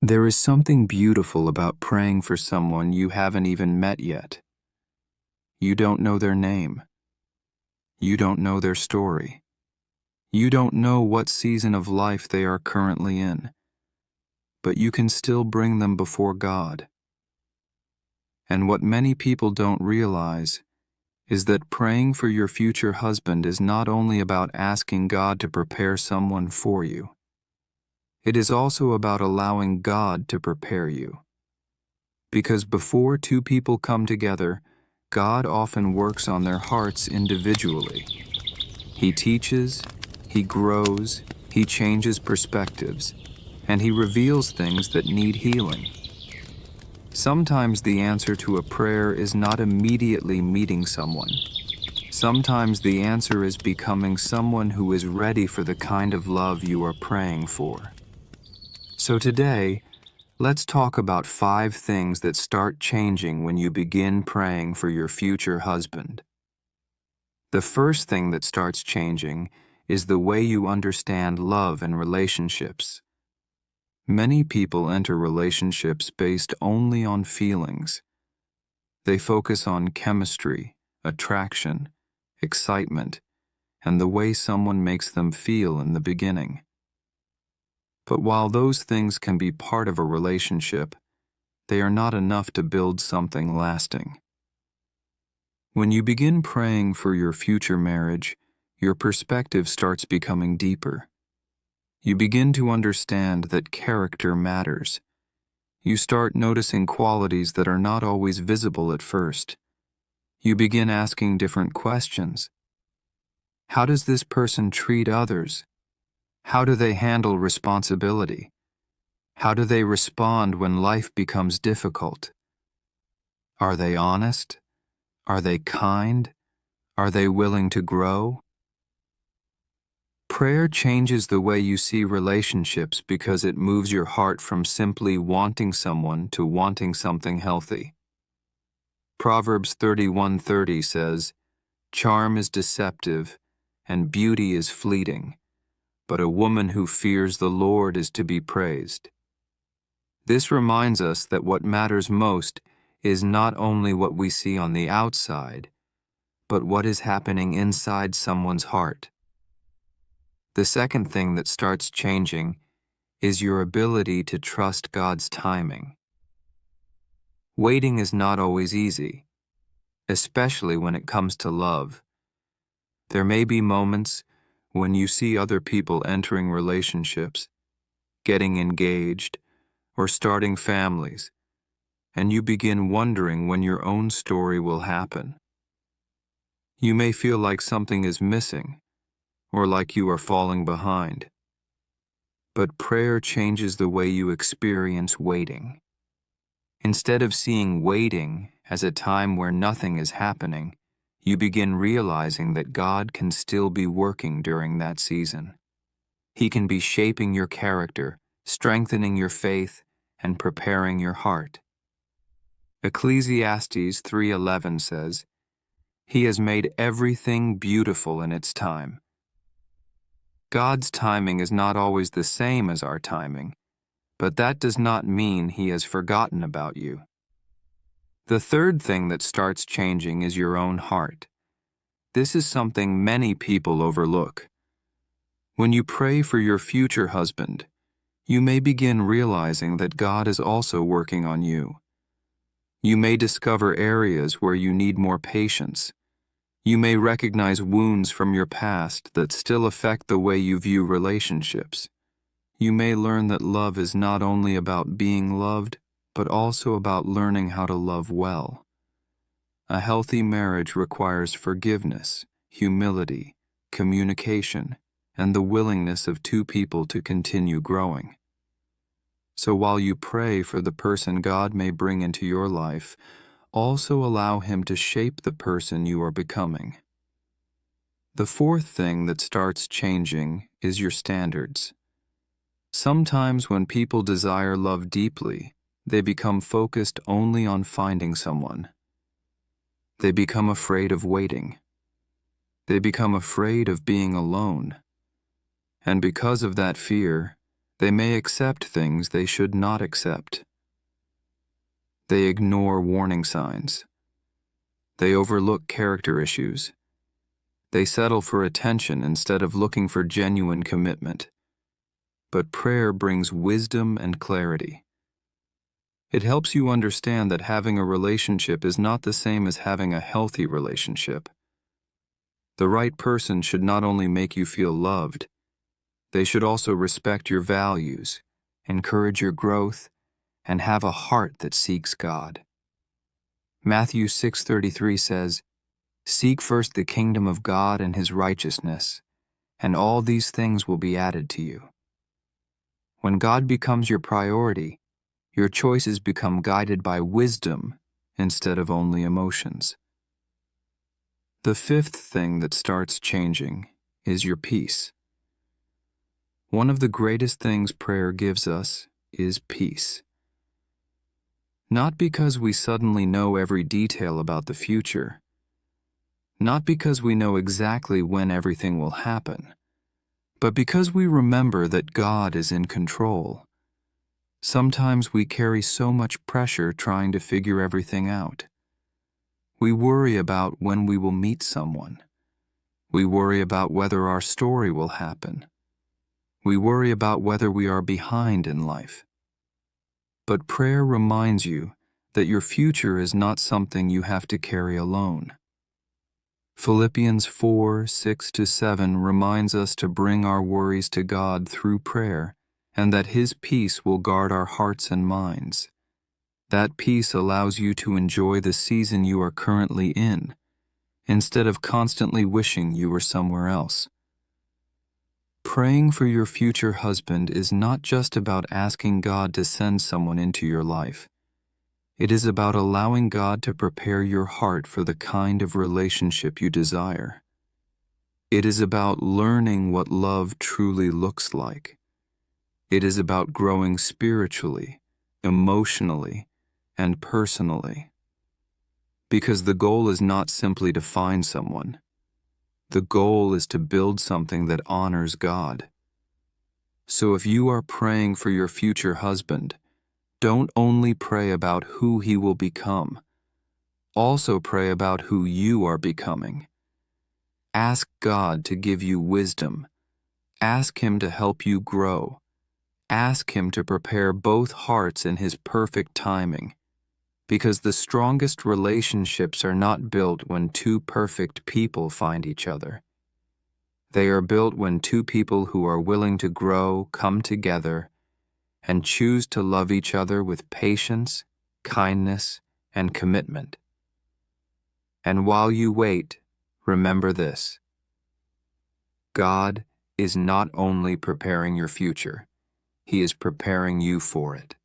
There is something beautiful about praying for someone you haven't even met yet. You don't know their name. You don't know their story. You don't know what season of life they are currently in, but you can still bring them before God. And what many people don't realize is that praying for your future husband is not only about asking God to prepare someone for you. It is also about allowing God to prepare you. Because before two people come together, God often works on their hearts individually. He teaches, He grows, He changes perspectives, and He reveals things that need healing. Sometimes the answer to a prayer is not immediately meeting someone. Sometimes the answer is becoming someone who is ready for the kind of love you are praying for. So today, let's talk about 5 things that start changing when you begin praying for your future husband. The first thing that starts changing is the way you understand love and relationships. Many people enter relationships based only on feelings. They focus on chemistry, attraction, excitement, and the way someone makes them feel in the beginning. But while those things can be part of a relationship, they are not enough to build something lasting. When you begin praying for your future marriage, your perspective starts becoming deeper. You begin to understand that character matters. You start noticing qualities that are not always visible at first. You begin asking different questions. How does this person treat others? How do they handle responsibility? How do they respond when life becomes difficult? Are they honest? Are they kind? Are they willing to grow? Prayer changes the way you see relationships because it moves your heart from simply wanting someone to wanting something healthy. Proverbs 31:30 says, "Charm is deceptive, and beauty is fleeting, but a woman who fears the Lord is to be praised." This reminds us that what matters most is not only what we see on the outside, but what is happening inside someone's heart. The second thing that starts changing is your ability to trust God's timing. Waiting is not always easy, especially when it comes to love. There may be moments when you see other people entering relationships, getting engaged, or starting families, and you begin wondering when your own story will happen. You may feel like something is missing, or like you are falling behind. But prayer changes the way you experience waiting. Instead of seeing waiting as a time where nothing is happening, you begin realizing that God can still be working during that season. He can be shaping your character, strengthening your faith, and preparing your heart. Ecclesiastes 3:11 says, "He has made everything beautiful in its time." God's timing is not always the same as our timing, but that does not mean He has forgotten about you. The third thing that starts changing is your own heart. This is something many people overlook. When you pray for your future husband, you may begin realizing that God is also working on you. You may discover areas where you need more patience. You may recognize wounds from your past that still affect the way you view relationships. You may learn that love is not only about being loved, but also about learning how to love well. A healthy marriage requires forgiveness, humility, communication, and the willingness of two people to continue growing. So while you pray for the person God may bring into your life, also allow Him to shape the person you are becoming. The fourth thing that starts changing is your standards. Sometimes when people desire love deeply, they become focused only on finding someone. They become afraid of waiting. They become afraid of being alone. And because of that fear, They may accept things they should not accept. They ignore warning signs. They overlook character issues. They settle for attention instead of looking for genuine commitment. But prayer brings wisdom and clarity. It helps you understand that having a relationship is not the same as having a healthy relationship. The right person should not only make you feel loved, they should also respect your values, encourage your growth, and have a heart that seeks God. Matthew 6:33 says, "Seek first the kingdom of God and His righteousness, and all these things will be added to you." When God becomes your priority, your choices become guided by wisdom instead of only emotions. The fifth thing that starts changing is your peace. One of the greatest things prayer gives us is peace. Not because we suddenly know every detail about the future, not because we know exactly when everything will happen, but because we remember that God is in control. Sometimes we carry so much pressure trying to figure everything out. We worry about when we will meet someone. We worry about whether our story will happen. We worry about whether we are behind in life. But prayer reminds you that your future is not something you have to carry alone. Philippians 4:6-7 reminds us to bring our worries to God through prayer, and that His peace will guard our hearts and minds. That peace allows you to enjoy the season you are currently in, instead of constantly wishing you were somewhere else. Praying for your future husband is not just about asking God to send someone into your life. It is about allowing God to prepare your heart for the kind of relationship you desire. It is about learning what love truly looks like. It is about growing spiritually, emotionally, and personally. Because the goal is not simply to find someone. The goal is to build something that honors God. So if you are praying for your future husband, don't only pray about who he will become. Also pray about who you are becoming. Ask God to give you wisdom. Ask Him to help you grow. Ask Him to prepare both hearts in His perfect timing. Because the strongest relationships are not built when two perfect people find each other. They are built when two people who are willing to grow come together and choose to love each other with patience, kindness, and commitment. And while you wait, remember this: God is not only preparing your future, He is preparing you for it.